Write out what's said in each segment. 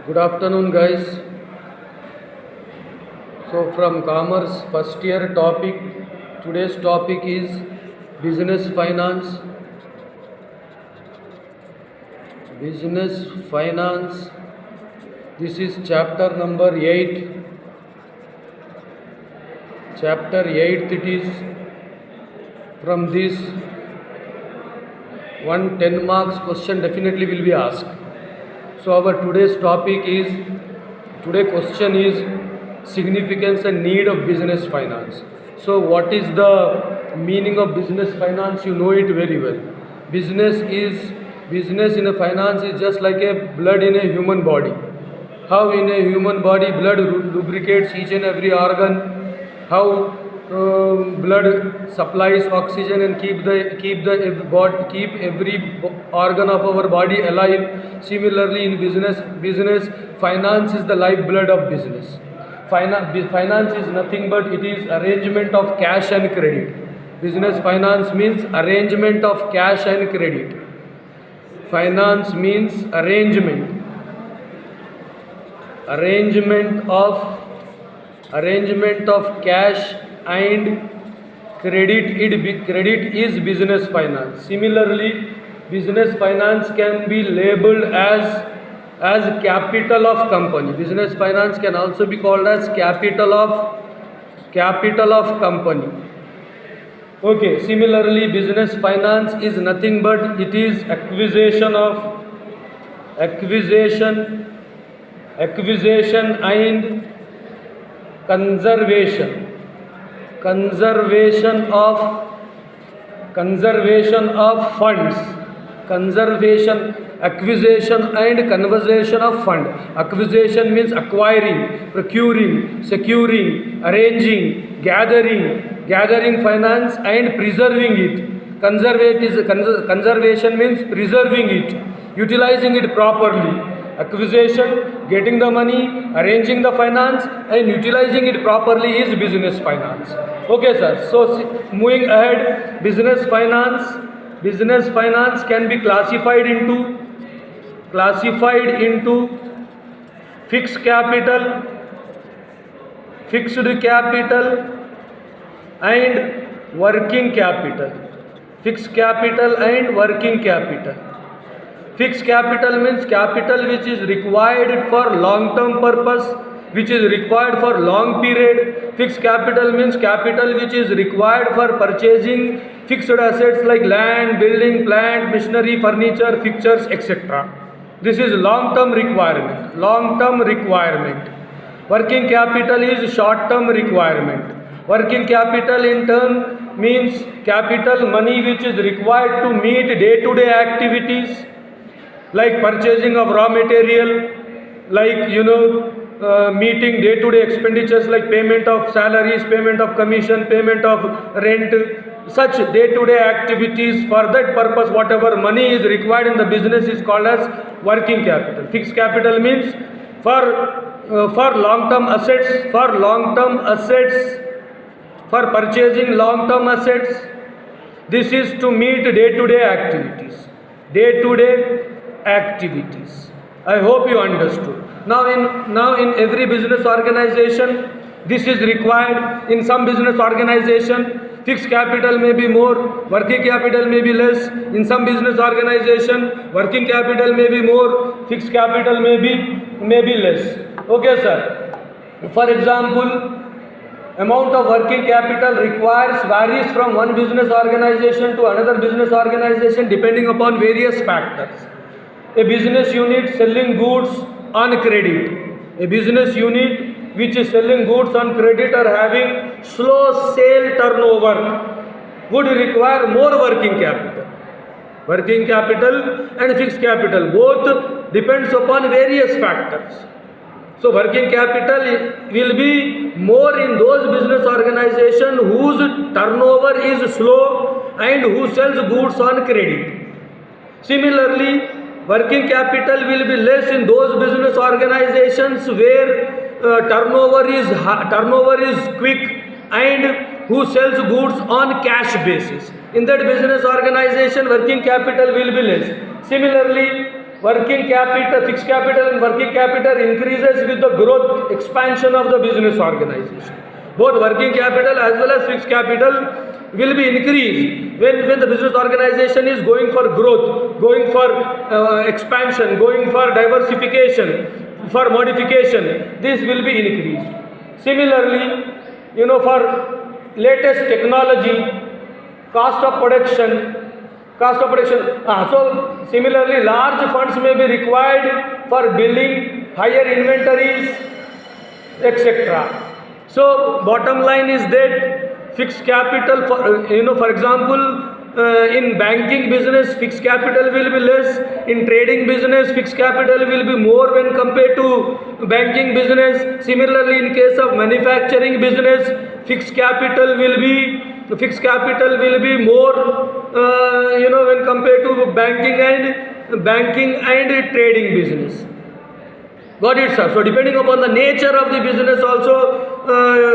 Good afternoon, guys. So, from Commerce first year topic, today's topic is business finance. Business finance. This is chapter number 8. Chapter 8 it is. From this, 10 marks question definitely will be asked. So our today's topic is, today question is significance and need of business finance. So what is the meaning of business finance? You know it very well. Business in a finance is just like a blood in a human body. How in a human body blood lubricates each and every organ, how blood supplies oxygen and keep every organ of our body alive. Similarly, in business finance is the lifeblood of business. Finance is nothing but it is arrangement of cash and credit. Business finance means arrangement of cash and credit. Finance means arrangement of cash and credit. Credit is business finance. Similarly, business finance can be labeled as capital of company. Business finance can also be called as capital of company. Okay, similarly, business finance is nothing but it is acquisition and conservation of funds. Acquisition and conservation of fund. Acquisition means acquiring, procuring, securing, arranging, gathering finance and preserving it. Conservation means preserving it, utilizing it properly. Acquisition, getting the money, arranging the finance and utilizing it properly is business finance. Okay, sir. So moving ahead, business finance can be classified into fixed capital and working capital. Fixed capital and working capital. Fixed capital means capital which is required for long term purpose, which is required for long period. Fixed capital means capital which is required for purchasing fixed assets like land, building, plant, machinery, furniture, fixtures, etc. This is long term requirement. Working capital is short term requirement. Working capital in turn means capital money which is required to meet day-to-day activities like purchasing of raw material, like meeting day-to-day expenditures like payment of salaries, payment of commission, payment of rent, such day-to-day activities. For that purpose, whatever money is required in the business is called as working capital. Fixed capital means for long-term assets, for purchasing long-term assets. This is to meet day-to-day activities. I hope you understood. Now in every business organization, this is required. In some business organization, fixed capital may be more, working capital may be less. In some business organization, working capital may be more, fixed capital may be less. Okay, sir. For example, amount of working capital varies from one business organization to another business organization depending upon various factors. A business unit selling goods on credit. A business unit which is selling goods on credit or having slow sale turnover would require more working capital. Working capital and fixed capital both depends upon various factors. So working capital will be more in those business organizations whose turnover is slow and who sells goods on credit. Similarly, working capital will be less in those business organizations where turnover is quick and who sells goods on cash basis. In that business organization, working capital will be less. Similarly, working capital, fixed capital and working capital increases with the growth, expansion of the business organization. Both working capital as well as fixed capital will be increased when the business organization is going for growth, going for expansion, going for diversification, for modification. This will be increased. Similarly, for latest technology, cost of production. So similarly, large funds may be required for building higher inventories, etc. So bottom line is that fixed capital, for example, in banking business, fixed capital will be less. In trading business, fixed capital will be more when compared to banking business. Similarly, in case of manufacturing business, fixed capital will be more, when compared to banking and trading business. Got it, sir? So depending upon the nature of the business, also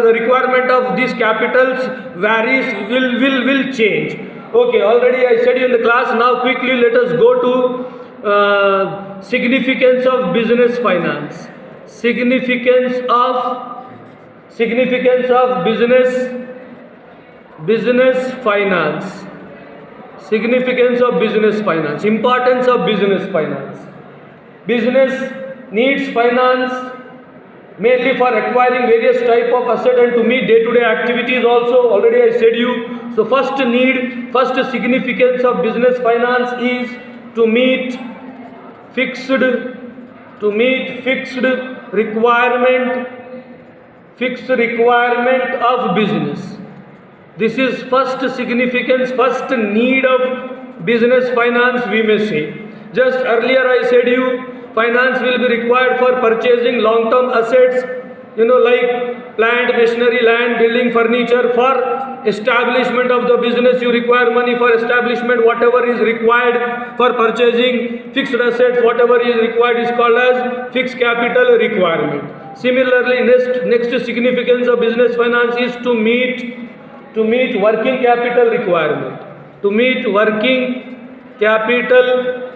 the requirement of these capitals varies, will change. Okay, already I said in the class. Now quickly let us go to significance of business finance. Significance of business finance. Significance of business finance. Importance of business finance. Business needs finance mainly for acquiring various type of asset and to meet day-to-day activities also. Already I said you. So first significance of business finance is to meet fixed requirement of business. This is first significance, first need of business finance, we may say. Just earlier I said you, finance will be required for purchasing long-term assets, like plant, machinery, land, building, furniture. For establishment of the business, you require money. For establishment, whatever is required for purchasing fixed assets, whatever is required is called as fixed capital requirement. Similarly, next significance of business finance is to meet working capital requirement. To meet working capital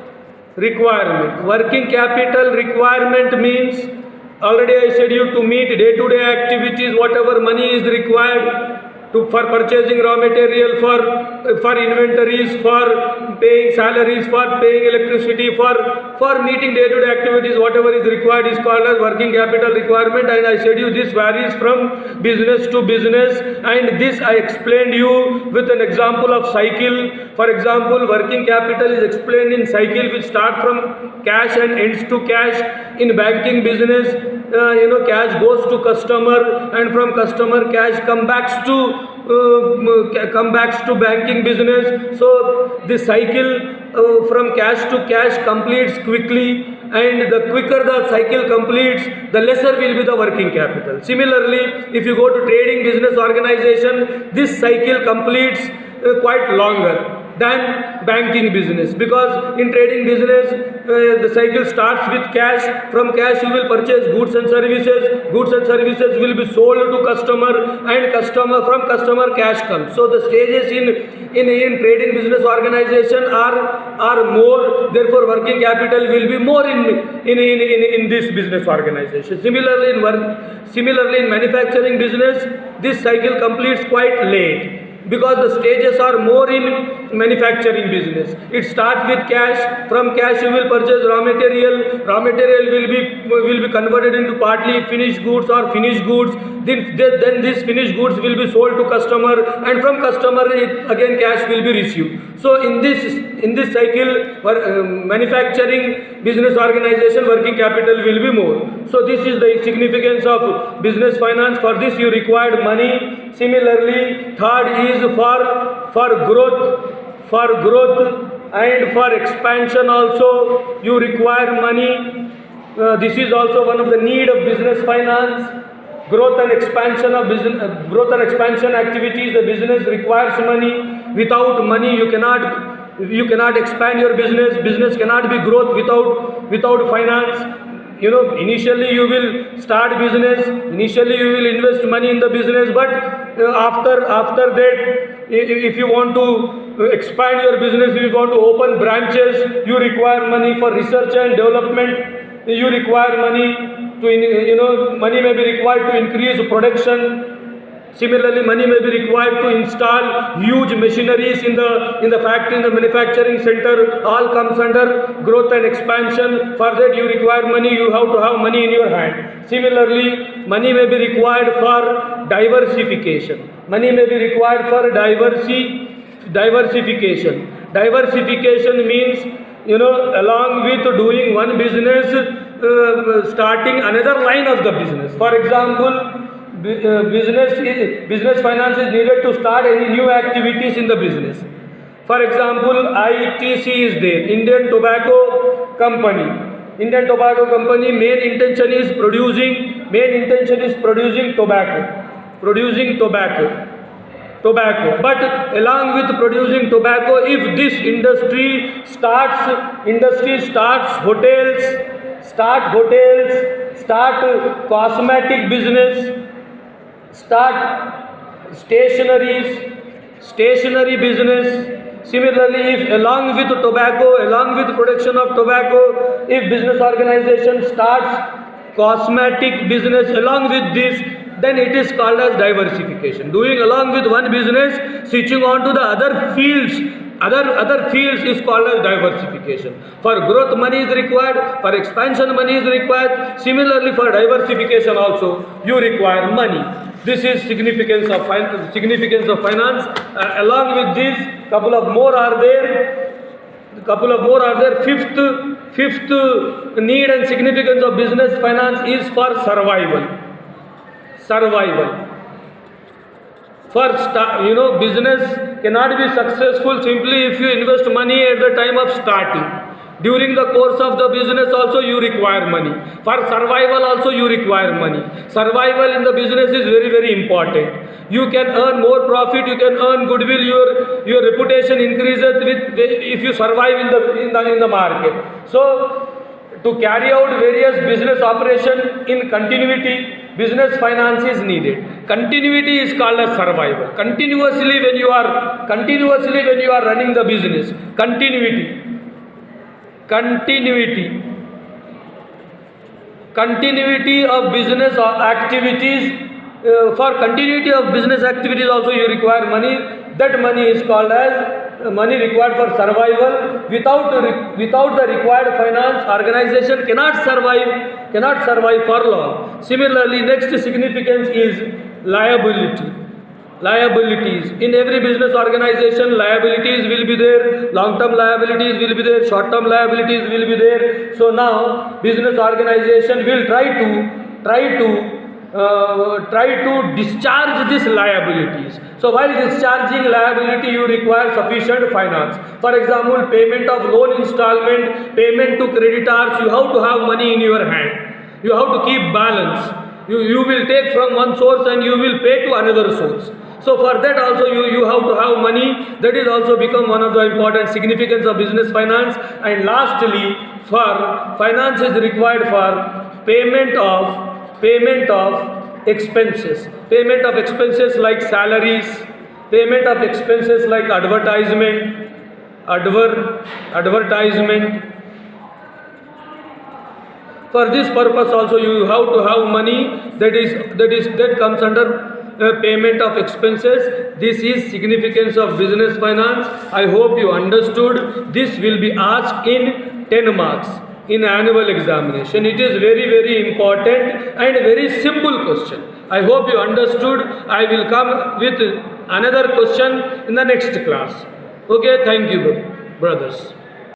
requirement. Working capital requirement means, already I said you, to meet day-to-day activities, whatever money is required for purchasing raw material, for inventories, for paying salaries, for paying electricity, for meeting day-to-day activities, whatever is required is called as working capital requirement. And I said you, this varies from business to business, and this I explained you with an example of cycle. For example, working capital is explained in cycle which start from cash and ends to cash. In banking business, cash goes to customer, and from customer cash comes back to banking business. So the cycle from cash to cash completes quickly, and the quicker the cycle completes, the lesser will be the working capital. Similarly, if you go to trading business organization, this cycle completes quite longer than banking business, because in trading business the cycle starts with cash. From cash you will purchase goods and services will be sold to customer, and from customer cash comes. So the stages in trading business organization are more, therefore working capital will be more in this business organization. Similarly in manufacturing business, this cycle completes quite late, because the stages are more in manufacturing business. It starts with cash. From cash you will purchase raw material. Raw material will be converted into partly finished goods or finished goods. Then these finished goods will be sold to customer, and from customer again cash will be received. So in this cycle, manufacturing business organization, working capital will be more. So this is the significance of business finance. For this you required money. Similarly, third is for growth and for expansion also you require money. This is also one of the need of business finance. Growth and expansion activities, the business requires money. Without money you cannot expand your business. Business cannot be growth without finance. Initially you will start business, initially you will invest money in the business, but after that, if you want to expand your business, if you want to open branches, you require money for research and development. You require money to, money may be required to increase production. Similarly, money may be required to install huge machineries in the factory, in the manufacturing center. All comes under growth and expansion. For that, you require money. You have to have money in your hand. Similarly, money may be required for diversification. Money may be required for diversification. Diversification means, along with doing one business, starting another line of the business. For example, business finance is needed to start any new activities in the business. For example, ITC is there, Indian Tobacco Company. Indian Tobacco Company main intention is producing tobacco. But along with producing tobacco, if this industry starts hotels, start cosmetic business, start stationery business. Similarly, if along with production of tobacco, if business organization starts cosmetic business along with this, then it is called as diversification. Doing along with one business, switching on to the other fields is called as diversification. For growth, money is required. For expansion, money is required. Similarly, for diversification also, you require money. This is significance of finance. Along with this, couple of more are there. Fifth need and significance of business finance is for survival. Business cannot be successful simply if you invest money at the time of starting. During the course of the business also you require money. For survival also you require money. Survival in the business is very, very important. You can earn more profit, you can earn goodwill, your reputation increases if you survive in the market. So, to carry out various business operation in continuity, business finance is needed. Continuity is called as survival. Continuously when you are running the business, continuity of business activities. For continuity of business activities also you require money. That money is called as money required for survival. Without the required finance, organization cannot survive for long. Similarly, next significance is liabilities. In every business organization, liabilities will be there. Long-term liabilities will be there. Short-term liabilities will be there. So now, business organization will try to discharge these liabilities. So while discharging liability, you require sufficient finance. For example, payment of loan installment, payment to creditors, you have to have money in your hand. You have to keep balance. You will take from one source and you will pay to another source. So for that also you have to have money. That is also become one of the important significance of business finance. And lastly, for finance is required for payment of expenses. Payment of expenses like salaries, payment of expenses like advertisement. For this purpose also you have to have money. That comes under payment of expenses. This is significance of business finance. I hope you understood. This will be asked in 10 marks in annual examination. It is very, very important and very simple question. I hope you understood. I will come with another question in the next class. Okay, thank you, brothers.